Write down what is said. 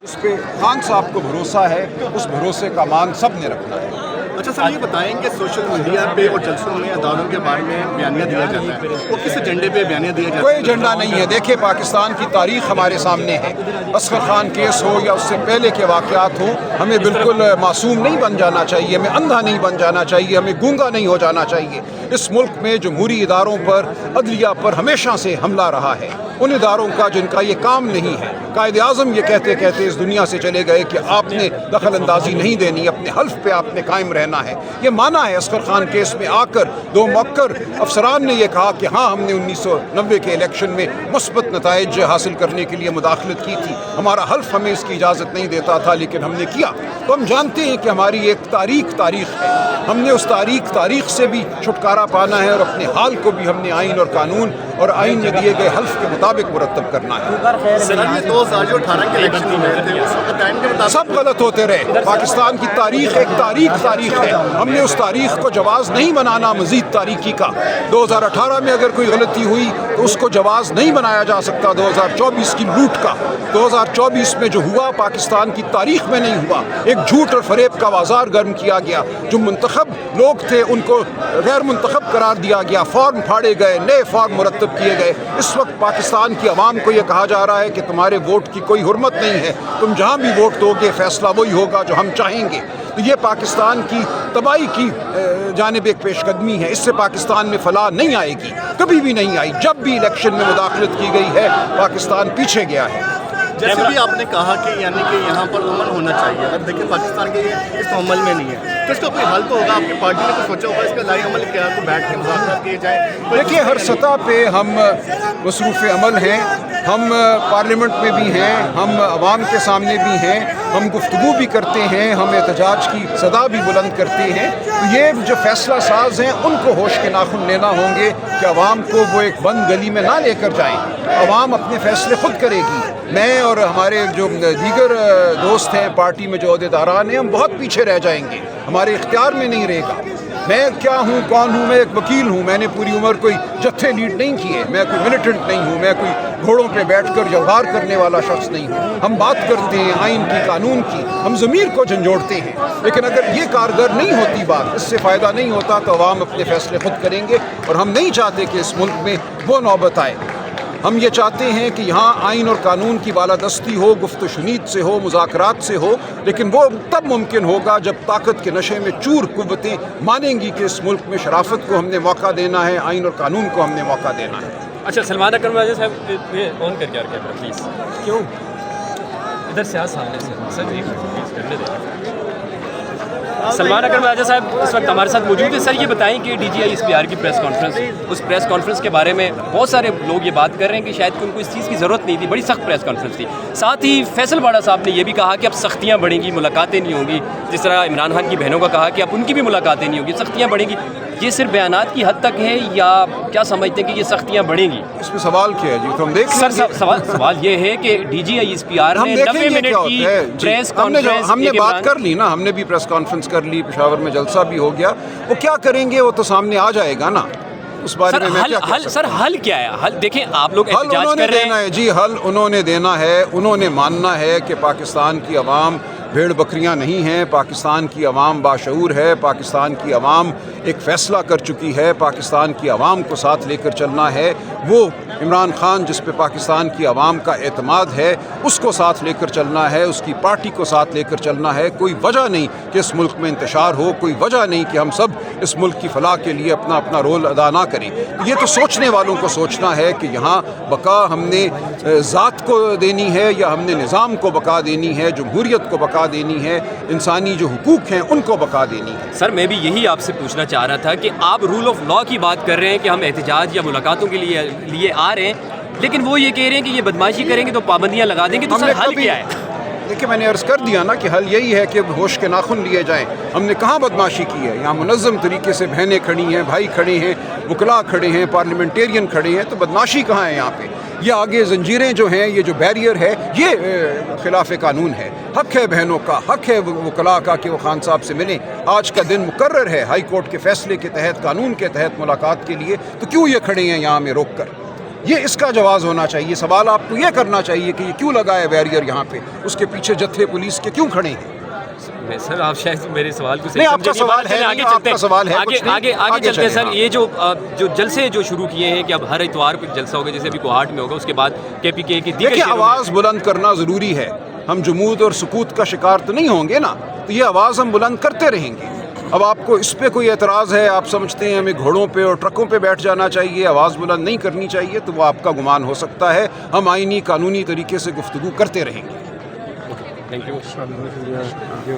اس پہ خان صاحب کو بھروسہ ہے، اس بھروسے کا مان سب نے رکھنا ہے۔ اچھا سر، یہ بتائیں کہ سوشل میڈیا پہ اور جلسوں میں اداروں کے بارے میں بیانیہ دیا جاتا ہے، وہ کس ایجنڈے پہ بیانیہ دیا جاتا ہے؟ کوئی ایجنڈا نہیں ہے۔ دیکھیں، پاکستان کی تاریخ ہمارے سامنے ہے۔ اصغر خان کیس ہو یا اس سے پہلے کے واقعات ہوں، ہمیں بالکل معصوم نہیں بن جانا چاہیے، ہمیں اندھا نہیں بن جانا چاہیے، ہمیں گونگا نہیں ہو جانا چاہیے۔ اس ملک میں جمہوری اداروں پر، عدلیہ پر ہمیشہ سے حملہ رہا ہے، ان اداروں کا جن کا یہ کام نہیں ہے۔ قائد اعظم یہ کہتے کہتے اس دنیا سے چلے گئے کہ آپ نے دخل اندازی نہیں دینی، اپنے حلف پہ آپ نے قائم رہنا ہے۔ یہ مانا ہے۔ اصغر خان کیس میں آ کر دو مؤکر افسران نے یہ کہا کہ ہاں، ہم نے 1990 کے الیکشن میں مثبت نتائج حاصل کرنے کے لیے مداخلت کی تھی، ہمارا حلف ہمیں اس کی اجازت نہیں دیتا تھا، لیکن ہم نے کیا۔ تو ہم جانتے ہیں کہ ہماری ایک تاریخ ہے، ہم نے اس تاریخ سے بھی چھٹکارا پانا ہے، اور اپنے حال کو بھی ہم نے آئین اور قانون اور آئین میں دیے گئے حلف کے مطابق مرتب کرنا ہے۔ سر، یہ 2018 کے الیکشن میں تھے، اس وقت ٹائم کے مطابق سب غلط ہوتے رہے۔ پاکستان کی تاریخ ایک تاریخ ہے، ہم نے اس تاریخ کو جواز نہیں بنانا مزید تاریخی کا۔ 2018 میں اگر کوئی غلطی ہوئی تو اس کو جواز نہیں بنایا جا سکتا 2024 کی لوٹ کا۔ 2024 میں جو ہوا پاکستان کی تاریخ میں نہیں ہوا۔ ایک جھوٹ اور فریب کا بازار گرم کیا گیا، جو منتخب لوگ تھے ان کو غیر منتخب قرار دیا گیا، فارم پھاڑے گئے، نئے فارم مرتب کیے گئے۔ اس وقت پاکستان کی عوام کو یہ کہا جا رہا ہے کہ تمہارے ووٹ کی کوئی حرمت نہیں ہے، تم جہاں بھی ووٹ دو گے فیصلہ وہی ہوگا جو ہم چاہیں گے۔ تو یہ پاکستان کی تباہی کی جانب ایک پیش قدمی ہے۔ اس سے پاکستان میں فلاح نہیں آئے گی، کبھی بھی نہیں آئی۔ جب بھی الیکشن میں مداخلت کی گئی ہے، پاکستان پیچھے گیا ہے۔ جیسے بھی آپ نے کہا کہ یعنی کہ یہاں پر امن ہونا چاہیے، اگر دیکھیں پاکستان کے اس عمل میں نہیں ہے تو اس کا کوئی حل تو ہوگا۔ آپ کی پارٹی نے تو سوچا ہوگا اس کا لائی عمل کیا تو بیٹھ کے مذاکرات کیے جائیں؟ دیکھیے، ہر سطح پہ ہم مصروف عمل ہیں، ہم پارلیمنٹ میں بھی ہیں، ہم عوام کے سامنے بھی ہیں، ہم گفتگو بھی کرتے ہیں، ہم احتجاج کی صدا بھی بلند کرتے ہیں۔ تو یہ جو فیصلہ ساز ہیں ان کو ہوش کے ناخن لینا ہوں گے کہ عوام کو وہ ایک بند گلی میں نہ لے کر جائیں۔ عوام اپنے فیصلے خود کرے گی۔ میں اور ہمارے جو دیگر دوست ہیں پارٹی میں جو عہدیداران ہیں، ہم بہت پیچھے رہ جائیں گے، ہمارے اختیار میں نہیں رہے گا۔ میں کیا ہوں، کون ہوں؟ میں ایک وکیل ہوں، میں نے پوری عمر کوئی جتھے لیڈ نہیں کیے، میں کوئی ملیٹنٹ نہیں ہوں، میں کوئی گھوڑوں پہ بیٹھ کر جوہار کرنے والا شخص نہیں ہوں۔ ہم بات کرتے ہیں آئین کی، قانون کی، ہم ضمیر کو جھنجھوڑتے ہیں، لیکن اگر یہ کارگر نہیں ہوتی بات، اس سے فائدہ نہیں ہوتا، تو عوام اپنے فیصلے خود کریں گے۔ اور ہم نہیں چاہتے کہ اس ملک میں وہ نوبت آئے۔ ہم یہ چاہتے ہیں کہ یہاں آئین اور قانون کی بالادستی ہو، گفت و شنید سے ہو، مذاکرات سے ہو، لیکن وہ تب ممکن ہوگا جب طاقت کے نشے میں چور قوتیں مانیں گی کہ اس ملک میں شرافت کو ہم نے موقع دینا ہے، آئین اور قانون کو ہم نے موقع دینا ہے۔ اچھا، سلمان اکرم راجہ صاحب آن کر کے آ کیمرہ پلیز۔ کیوں؟ ادھر سے سامنے سے سر، پلیز کرنے دیں۔ سلمان اکرم راجہ صاحب اس وقت ہمارے ساتھ موجود ہیں۔ سر، یہ بتائیں کہ D G I S P R کی پریس کانفرنس، اس پریس کانفرنس کے بارے میں بہت سارے لوگ یہ بات کر رہے ہیں کہ شاید ان کو اس چیز کی ضرورت نہیں تھی، بڑی سخت پریس کانفرنس تھی۔ ساتھ ہی فیصل باڑا صاحب نے یہ بھی کہا کہ اب سختیاں بڑھیں گی، ملاقاتیں نہیں ہوں گی، جس طرح عمران خان کی بہنوں کا کہا کہ اب ان کی بھی ملاقاتیں نہیں ہوں گی، سختیاں بڑھیں گی۔ یہ صرف بیانات کی حد تک ہے یا کیا سمجھتے ہیں کہ یہ سختیاں بڑھیں گی؟ اس میں سوال کیا ہے جی؟ تو ہم دیکھ سر، سوال یہ ہے کہ D G I S P R نے 90 منٹ کی پریس کانفرنس، ہم نے بات کر لی نا، ہم نے بھی پریس کانفرنس کر لی، پشاور میں جلسہ بھی ہو گیا، وہ کیا کریں گے وہ تو سامنے آ جائے گا نا۔ اس بارے میں میں کیا کہہ سکتا ہوں؟ سر، حل کیا ہے؟ حل دیکھیں، آپ لوگ احتجاج کر رہے ہیں جی، حل انہوں نے دینا ہے، انہوں نے ماننا ہے کہ پاکستان کی عوام بھیڑ بکریاں نہیں ہیں، پاکستان کی عوام باشعور ہے، پاکستان کی عوام ایک فیصلہ کر چکی ہے، پاکستان کی عوام کو ساتھ لے کر چلنا ہے۔ وہ عمران خان جس پہ پاکستان کی عوام کا اعتماد ہے، اس کو ساتھ لے کر چلنا ہے، اس کی پارٹی کو ساتھ لے کر چلنا ہے۔ کوئی وجہ نہیں کہ اس ملک میں انتشار ہو، کوئی وجہ نہیں کہ ہم سب اس ملک کی فلاح کے لیے اپنا اپنا رول ادا نہ کریں۔ یہ تو سوچنے والوں کو سوچنا ہے کہ یہاں بقا ہم نے ذات کو دینی ہے یا ہم نے نظام کو بقا دینی ہے، جمہوریت کو بقا دینی ہے، انسانی جو حقوق ہیں ان کو بقا دینی ہے۔ سر، میں بھی یہی آپ سے پوچھنا چاہ رہا تھا کہ آپ رول آف لا کی بات کر رہے ہیں کہ ہم احتجاج یا ملاقاتوں کے لیے آ رہے ہیں، لیکن وہ یہ کہہ رہے ہیں کہ یہ بدماشی کریں گے تو پابندیاں لگا دیں گے، تو سر حل کیا ہے؟ دیکھیں، میں نے عرض کر دیا نا کہ حل یہی ہے کہ ہوش کے ناخن لیے جائیں۔ ہم نے کہاں بدماشی کی ہے؟ یہاں منظم طریقے سے بہنیں کھڑی ہیں، بھائی کھڑے ہیں، وکلاء کھڑے ہیں، پارلیمنٹیرین کھڑے ہیں، تو بدماشی کہاں ہے یہاں پہ؟ یہ آگے زنجیریں جو ہیں، یہ جو بیریئر ہے، یہ خلاف قانون ہے۔ حق ہے بہنوں کا، حق ہے وکلاء کا کہ وہ خان صاحب سے ملیں۔ آج کا دن مقرر ہے ہائی کورٹ کے فیصلے کے تحت، قانون کے تحت ملاقات کے لیے، تو کیوں یہ کھڑے ہیں یہاں میں روک کر؟ یہ اس کا جواز ہونا چاہیے. سوال آپ کو یہ کرنا چاہیے کہ یہ کیوں لگا ہے بیریئر یہاں پہ, اس کے پیچھے جتھے پولیس کے کیوں کھڑے ہیں. سر آپ شاید میرے سوال کو نہیں, آپ کا سوال ہے, آگے چلتے ہیں, آگے چلتے ہیں سر. ہاں. یہ جو جلسے جو شروع کیے ہیں کہ اب ہر اتوار کو جلسہ ہوگا, جیسے ابھی کوہاٹ میں ہوگا, اس کے بعد کے پی کے کی دیگر دیکھیں, آواز بلند کرنا ضروری ہے. ہم جمود اور سکوت کا شکار تو نہیں ہوں گے نا, تو یہ آواز ہم بلند کرتے رہیں گے. اب آپ کو اس پہ کوئی اعتراض ہے, آپ سمجھتے ہیں ہمیں گھوڑوں پہ اور ٹرکوں پہ بیٹھ جانا چاہیے, آواز بلند نہیں کرنی چاہیے, تو وہ آپ کا گمان ہو سکتا ہے. ہم آئینی قانونی طریقے سے گفتگو کرتے رہیں گے. Thank you.